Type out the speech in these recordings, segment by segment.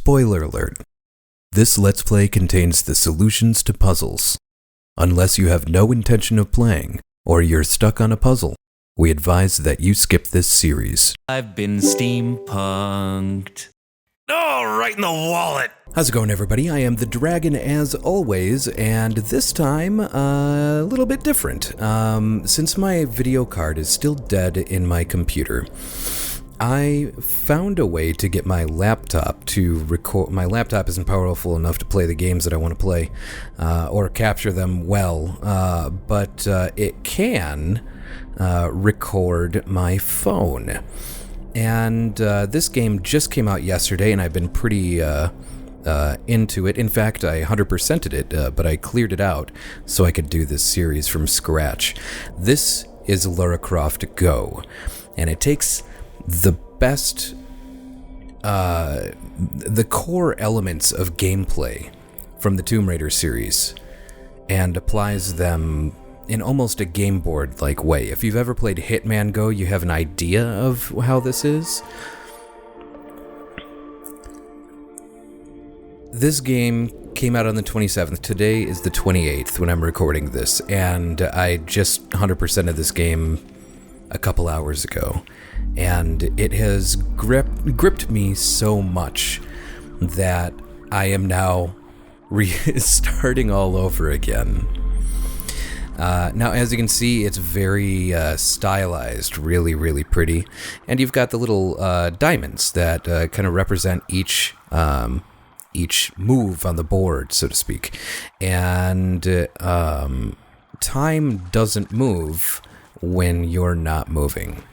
Spoiler alert. This Let's Play contains the solutions to puzzles. Unless you have no intention of playing, or you're stuck on a puzzle, we advise that you skip this series. I've been steampunked. Oh, right in the wallet! How's it going, everybody? I am the Dragon as always, and this time, a little bit different. Since my video card is still dead in my computer, I found a way to get my laptop to record. My laptop isn't powerful enough to play the games that I want to play, or capture them well, but it can record my phone. And this game just came out yesterday, and I've been pretty into it. In fact, I 100%ed it, but I cleared it out so I could do this series from scratch. This is Lara Croft Go, and it takes the best, the core elements of gameplay from the Tomb Raider series and applies them in almost a game board-like way. If you've ever played Hitman Go, you have an idea of how this is. This game came out on the 27th. Today is the 28th when I'm recording this, and I just 100%ed this game a couple hours ago. And it has gripped me so much that I am now starting all over again. Now, as you can see, it's very stylized, really, really pretty. And you've got the little diamonds that kind of represent each move on the board, so to speak. And time doesn't move when you're not moving.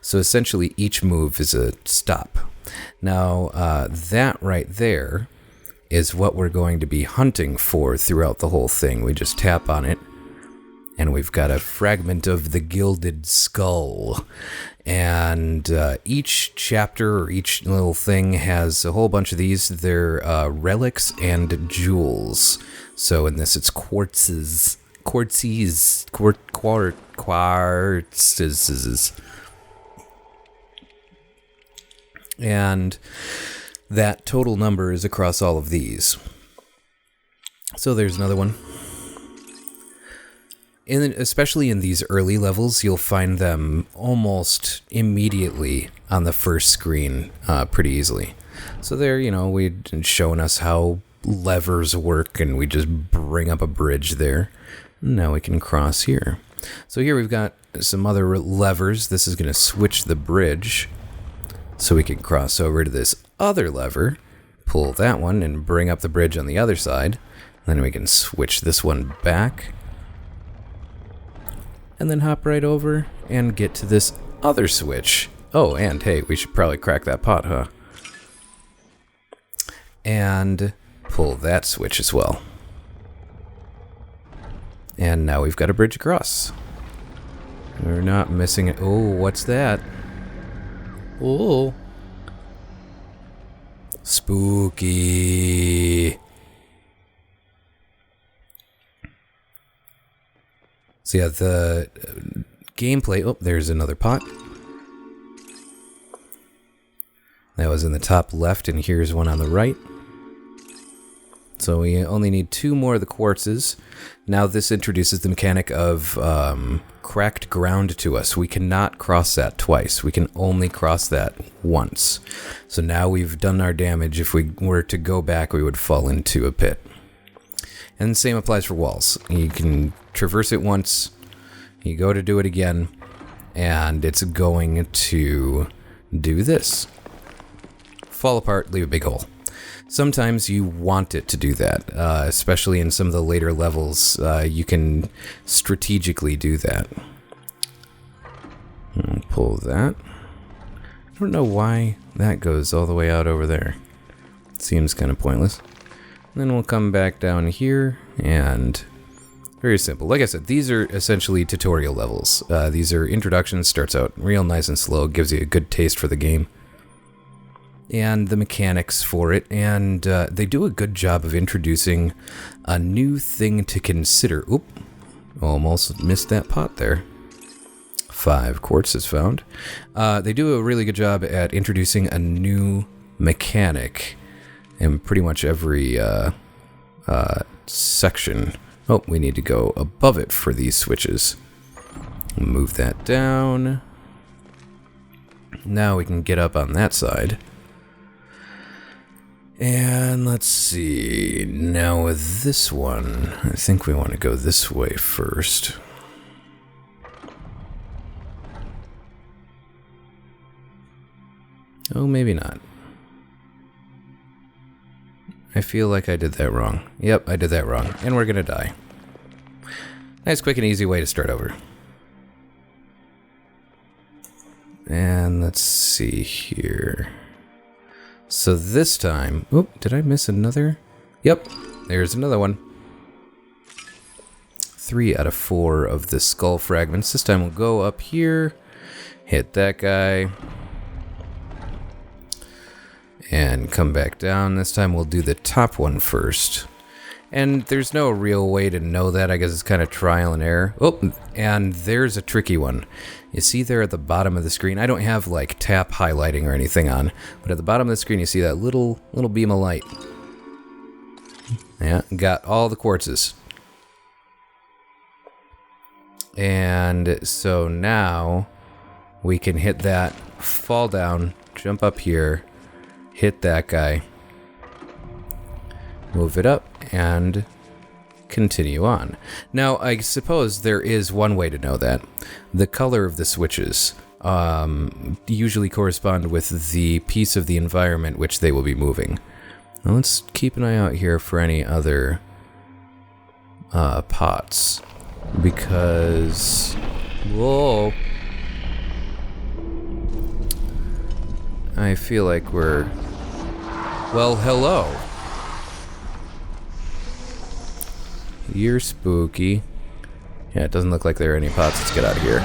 So essentially, each move is a stop. Now, that right there is what we're going to be hunting for throughout the whole thing. We just tap on it, and we've got a fragment of the gilded skull. And each chapter or each little thing has a whole bunch of these. They're relics and jewels. So in this, it's quartzes. And that total number is across all of these. So there's another one. Especially in these early levels, you'll find them almost immediately on the first screen pretty easily. So there, we'd showing us how levers work, and we just bring up a bridge there. Now we can cross here. So here we've got some other levers. This is going to switch the bridge. So we can cross over to this other lever, pull that one, and bring up the bridge on the other side. Then we can switch this one back. And then hop right over and get to this other switch. Oh, and hey, we should probably crack that pot, huh? And pull that switch as well. And now we've got a bridge across. We're not missing it. Oh, what's that? Oh. Spooky. So yeah, the gameplay... Oh, there's another pot. That was in the top left, and here's one on the right. So we only need 2 more of the quartzes. Now this introduces the mechanic of cracked ground to us. We cannot cross that twice. We can only cross that once. So now we've done our damage. If we were to go back, we would fall into a pit. And the same applies for walls. You can traverse it once, you go to do it again, and it's going to do this. Fall apart, leave a big hole. Sometimes you want it to do that, especially in some of the later levels. You can strategically do that. I'll pull that. I don't know why that goes all the way out over there. Seems kind of pointless. Then we'll come back down here, and very simple. Like I said, these are essentially tutorial levels. These are introductions, starts out real nice and slow, gives you a good taste for the game and the mechanics for it, and they do a good job of introducing a new thing to consider. Oop, almost missed that pot there. 5 quartzes found. They do a really good job at introducing a new mechanic in pretty much every section. Oh, we need to go above it for these switches. Move that down. Now we can get up on that side. And let's see. Now with this one, I think we want to go this way first. Oh, maybe not. I feel like I did that wrong. Yep, I did that wrong. And we're gonna die. Nice, quick, and easy way to start over. And let's see here. So this time... Oop, did I miss another? Yep, there's another one. 3 out of 4 of the skull fragments. This time we'll go up here, hit that guy, and come back down. This time we'll do the top one first. And there's no real way to know that. I guess it's kind of trial and error. Oh, and there's a tricky one. You see there at the bottom of the screen, I don't have like tap highlighting or anything on, but at the bottom of the screen you see that little beam of light. Yeah, got all the quartzes. And so now we can hit that, fall down, jump up here, hit that guy, move it up, and continue on. Now, I suppose there is one way to know that. The color of the switches usually correspond with the piece of the environment which they will be moving. Now, let's keep an eye out here for any other pots, because... Whoa! I feel like we're... Well, hello! You're spooky. Yeah, it doesn't look like there are any pots. Let's get out of here.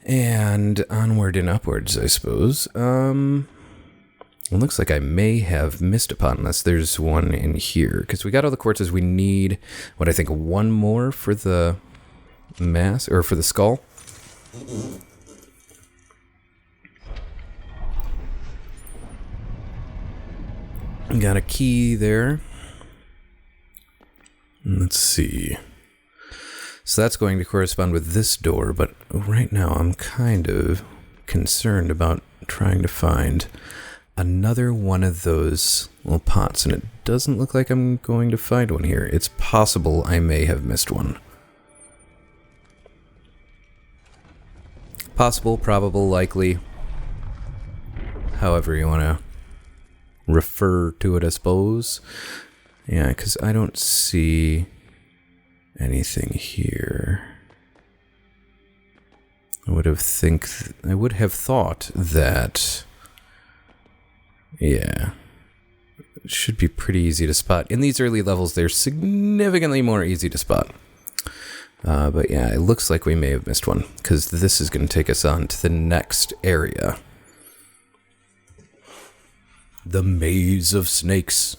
And onward and upwards, I suppose. It looks like I may have missed a pot unless there's one in here. Because we got all the quartzes. We need, what I think, one more for the mask, or for the skull. Got a key there. Let's see. So that's going to correspond with this door, but right now I'm kind of concerned about trying to find another one of those little pots, and it doesn't look like I'm going to find one here. It's possible I may have missed one. Possible, probable, likely. However you want to refer to it, I suppose. Yeah, because I don't see anything here. I would have thought that, yeah, it should be pretty easy to spot. In these early levels, they're significantly more easy to spot. But yeah, it looks like we may have missed one, because this is going to take us on to the next area. The Maze of Snakes.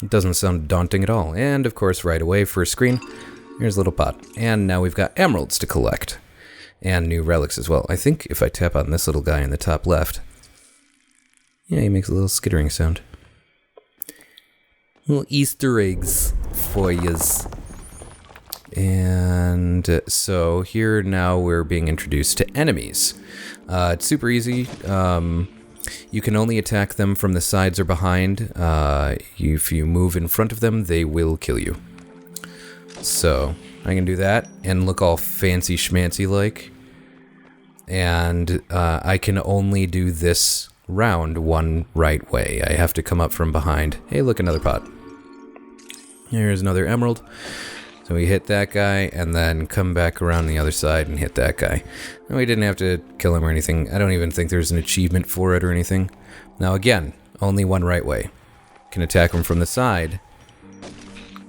It doesn't sound daunting at all. And, of course, right away, first screen, here's a little pot. And now we've got emeralds to collect. And new relics as well. I think if I tap on this little guy in the top left, yeah, he makes a little skittering sound. Little Easter eggs for yous. And so here now we're being introduced to enemies. It's super easy. You can only attack them from the sides or behind. If you move in front of them, they will kill you. So I can do that and look all fancy schmancy like. And I can only do this round one right way. I have to come up from behind. Hey, look, another pot. Here's another emerald. So we hit that guy, and then come back around the other side and hit that guy. And we didn't have to kill him or anything. I don't even think there's an achievement for it or anything. Now again, only one right way. Can attack them from the side.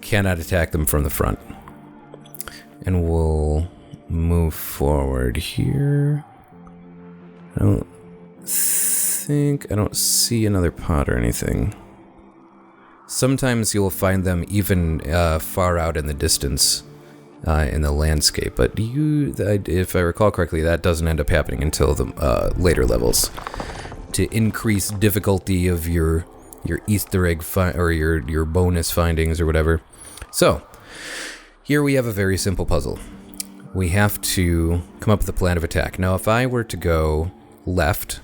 Cannot attack them from the front. And we'll move forward here. I don't see another pot or anything. Sometimes you'll find them even far out in the distance. in the landscape. But if I recall correctly, that doesn't end up happening until the later levels to increase difficulty of your Easter egg or your bonus findings or whatever. So here we have a very simple puzzle. We have to come up with a plan of attack. Now, if I were to go left,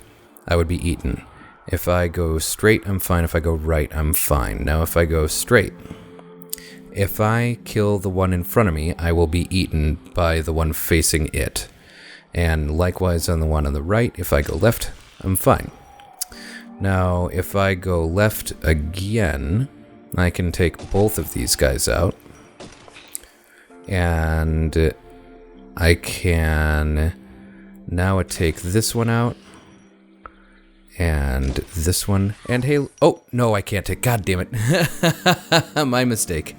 I would be eaten. If I go straight, I'm fine. If I go right, I'm fine. Now, if I go straight, if I kill the one in front of me, I will be eaten by the one facing it. And likewise on the one on the right, if I go left, I'm fine. Now, if I go left again, I can take both of these guys out. And I can now take this one out. And this one. And hey, oh, no, I can't take. God damn it. My mistake.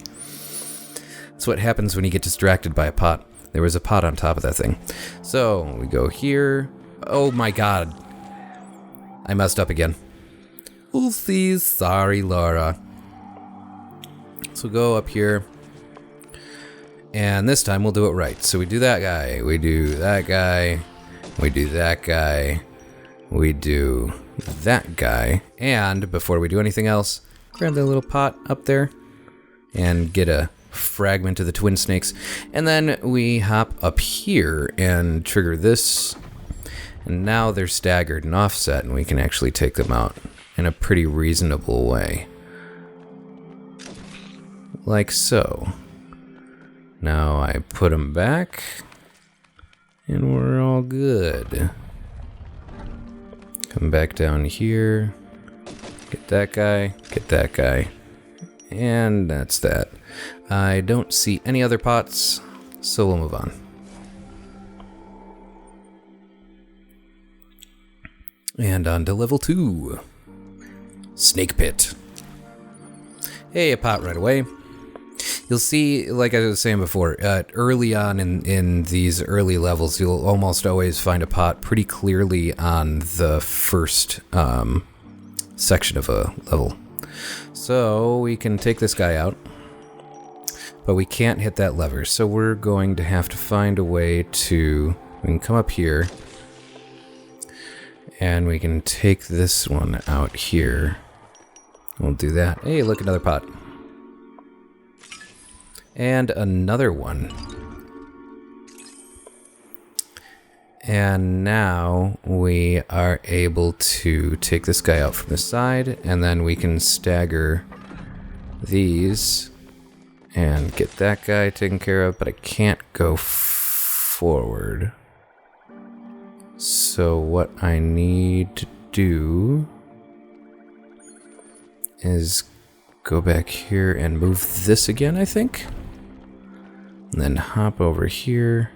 That's what happens when you get distracted by a pot. There was a pot on top of that thing. So we go here. Oh my god. I messed up again. Oopsies. Sorry, Lara. So go up here. And this time we'll do it right. So we do that guy. We do that guy. We do that guy. We do that guy. And before we do anything else, grab that little pot up there and get a fragment of the twin snakes. And then we hop up here and trigger this. And now they're staggered and offset, and we can actually take them out in a pretty reasonable way. Like so. Now I put them back, and we're all good. Come back down here, get that guy, and that's that. I don't see any other pots, so we'll move on. And on to level 2. Snake Pit. Hey, a pot right away. You'll see, like I was saying before, early on in these early levels, you'll almost always find a pot pretty clearly on the first section of a level. So we can take this guy out, but we can't hit that lever. So we're going to have to find a way to, we can come up here, and we can take this one out here. We'll do that. Hey, look, another pot. And another one. And now we are able to take this guy out from the side, and then we can stagger these and get that guy taken care of, but I can't go forward. So what I need to do is go back here and move this again, I think. And then hop over here.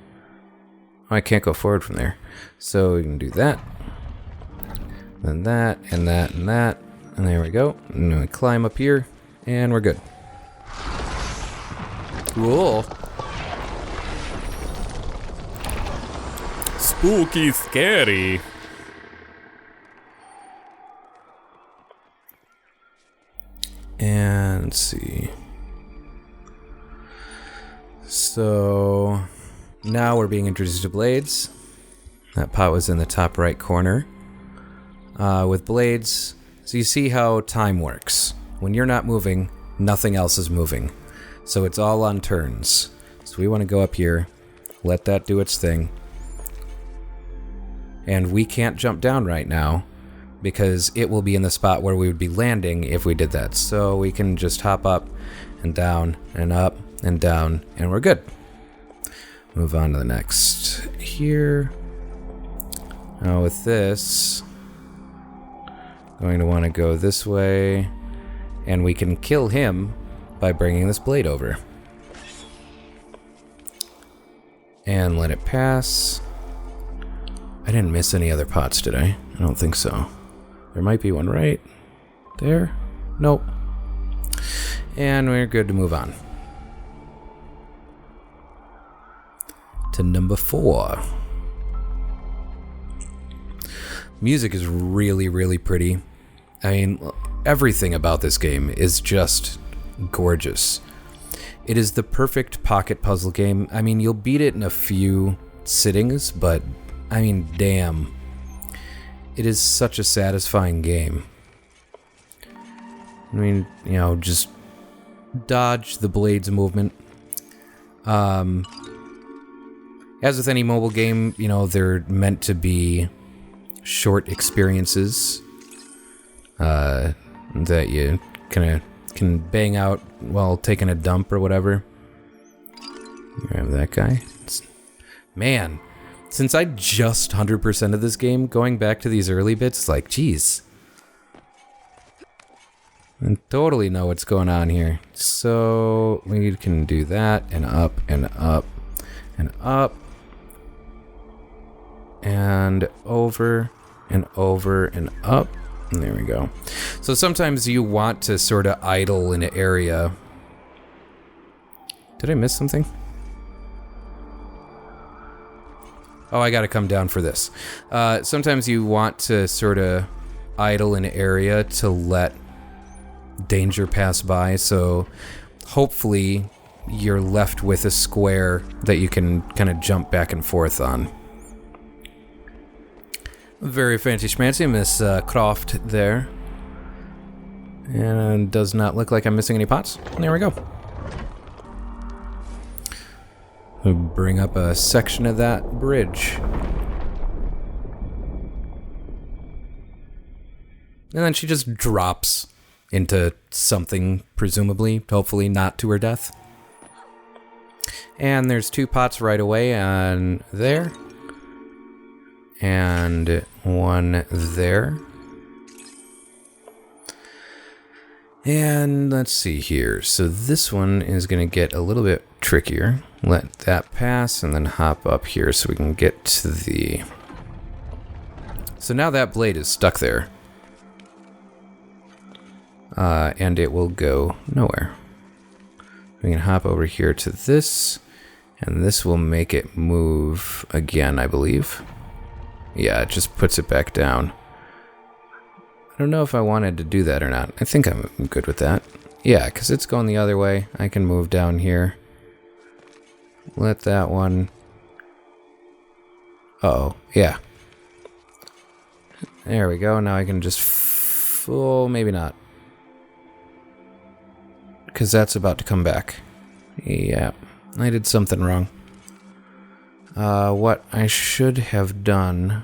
Oh, I can't go forward from there. So we can do that. Then that, and that, and that. And there we go. And then we climb up here, and we're good. Cool. Spooky, scary. And let's see. So now we're being introduced to blades. That pot was in the top right corner. With blades, so you see how time works. When you're not moving, nothing else is moving. So it's all on turns. So we want to go up here, let that do its thing. And we can't jump down right now because it will be in the spot where we would be landing if we did that. So we can just hop up and down and up and down, and we're good. Move on to the next here. Now with this, going to want to go this way, and we can kill him by bringing this blade over. And let it pass. I didn't miss any other pots, did I? I don't think so. There might be one right there. Nope. And we're good to move on. To number 4. Music is really, really pretty. I mean, everything about this game is just gorgeous. It is the perfect pocket puzzle game. I mean, you'll beat it in a few sittings, but I mean, damn. It is such a satisfying game. I mean, you know, just dodge the blades movement. As with any mobile game, you know, they're meant to be short experiences that you kind of can bang out while taking a dump or whatever. Grab that guy. Man, since I just 100% of this game, going back to these early bits, it's like, geez. I totally know what's going on here. So we can do that, and up, and up, and up, and over, and over, and up. And there we go. So sometimes you want to sort of idle in an area. Did I miss something? Oh, I gotta come down for this. Sometimes you want to sort of idle in an area to let danger pass by, so hopefully you're left with a square that you can kind of jump back and forth on. Very fancy schmancy, Miss Croft there. And does not look like I'm missing any pots. There we go. We'll bring up a section of that bridge. And then she just drops into something, presumably, hopefully not to her death. And there's 2 pots right away on there. And 1 there. And let's see here. So this one is going to get a little bit trickier. Let that pass and then hop up here so we can get to the... So now that blade is stuck there. And it will go nowhere. We can hop over here to this, and this will make it move again, I believe. Yeah, it just puts it back down. I don't know if I wanted to do that or not. I think I'm good with that. Yeah, because it's going the other way. I can move down here. Let that one... Uh-oh, yeah. There we go. Now I can just... Oh, maybe not. Because that's about to come back. Yeah, I did something wrong. What I should have done...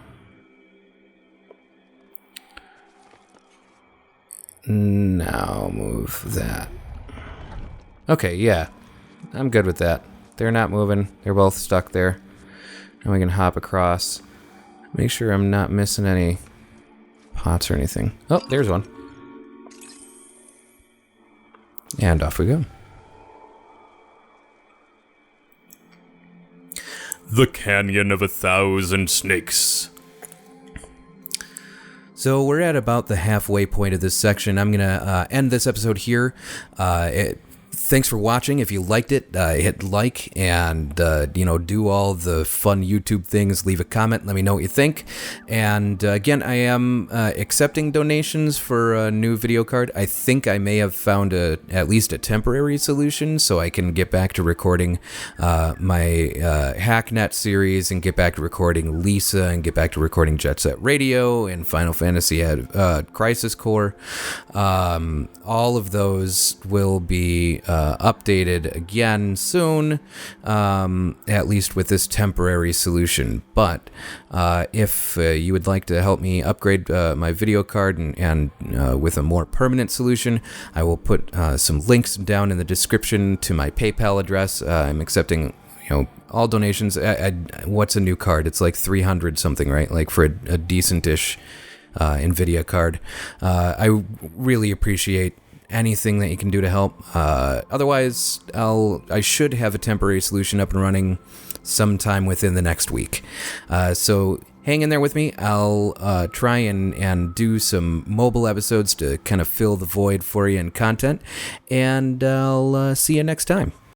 Now move that. Okay, yeah. I'm good with that. They're not moving. They're both stuck there. And we can hop across. Make sure I'm not missing any pots or anything. Oh, there's one. And off we go. The Canyon of 1,000 Snakes. So we're at about the halfway point of this section. I'm going to end this episode here. Thanks for watching. If you liked it, hit like and, do all the fun YouTube things. Leave a comment. Let me know what you think. And again, I am accepting donations for a new video card. I think I may have found at least a temporary solution so I can get back to recording my Hacknet series and get back to recording Lisa and get back to recording Jet Set Radio and Final Fantasy Crisis Core. All of those will be updated again soon, at least with this temporary solution. But if you would like to help me upgrade my video card and with a more permanent solution, I will put some links down in the description to my PayPal address. I'm accepting all donations. What's a new card? It's like 300 something, right? Like for a decent-ish NVIDIA card. I really appreciate anything that you can do to help. Otherwise, I should have a temporary solution up and running sometime within the next week. So hang in there with me. I'll try and do some mobile episodes to kind of fill the void for you in content. And I'll see you next time.